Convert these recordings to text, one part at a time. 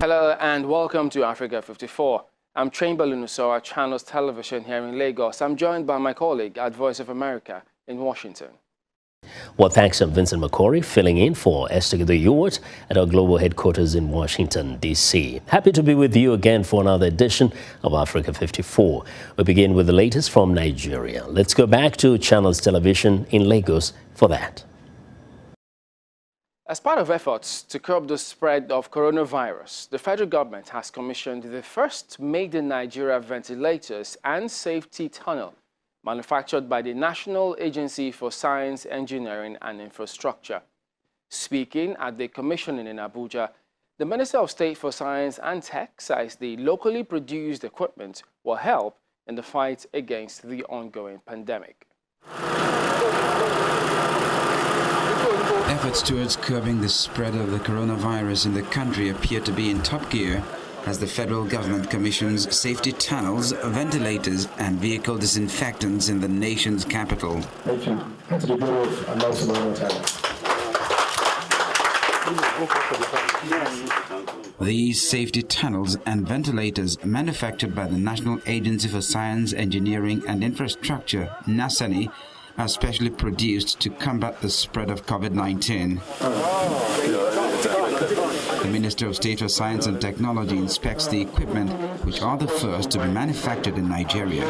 Hello and welcome to Africa 54. I'm Chamberlain Usoa, Channels Television here in Lagos. I'm joined by my colleague at Voice of America in Washington. Well, thanks to Vincent McCory filling in for Esther Ewart at our global headquarters in Washington, D.C. Happy to be with you again for another edition of Africa 54. We begin with the latest from Nigeria. Let's go back to Channels Television in Lagos for that. As part of efforts to curb the spread of coronavirus, the federal government has commissioned the first made-in-Nigeria ventilators and safety tunnel manufactured by the National Agency for Science, Engineering and Infrastructure. Speaking at the commissioning in Abuja, the Minister of State for Science and Tech says the locally produced equipment will help in the fight against the ongoing pandemic. Efforts towards curbing the spread of the coronavirus in the country appear to be in top gear as the federal government commissions safety tunnels, ventilators and vehicle disinfectants in the nation's capital. Thank you. To the Bureau of Announcement. These safety tunnels and ventilators, manufactured by the National Agency for Science, Engineering and Infrastructure, NASANI, are specially produced to combat the spread of COVID-19. The Minister of State for Science and Technology inspects the equipment, which are the first to be manufactured in Nigeria.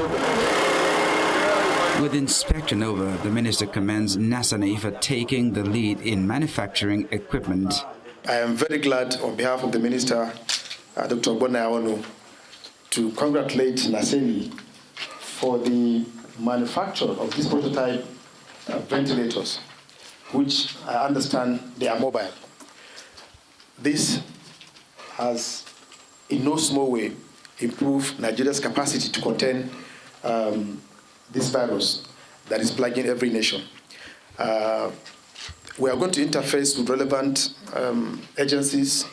With inspection over, the Minister commends NASANI for taking the lead in manufacturing equipment. I am very glad on behalf of the Minister, Dr. Ogbonna, to congratulate NASANI for the manufacture of these prototype ventilators, which I understand they are mobile. This has, in no small way, improved Nigeria's capacity to contain this virus that is plaguing every nation. We are going to interface with relevant agencies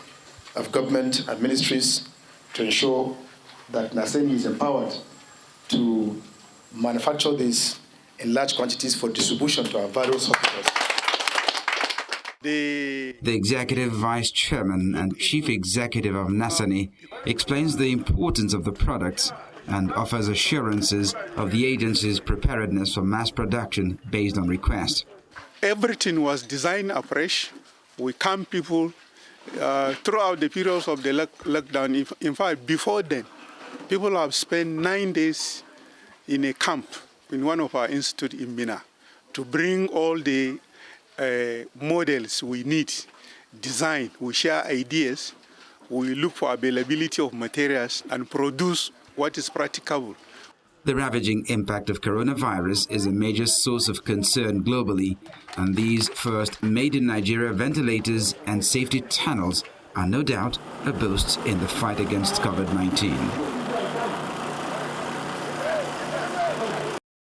of government and ministries to ensure that NASANI is empowered to manufacture this in large quantities for distribution to our various hospitals. The Executive Vice Chairman and Chief Executive of NASANI explains the importance of the products and offers assurances of the agency's preparedness for mass production based on request. Everything was designed afresh. We camp people throughout the periods of the lockdown. In fact, before then, people have spent 9 days in a camp in one of our institutes in Mina to bring all the models we need, design, we share ideas, we look for availability of materials and produce what is practicable. The ravaging impact of coronavirus is a major source of concern globally, and these first made-in-Nigeria ventilators and safety tunnels are no doubt a boost in the fight against COVID-19.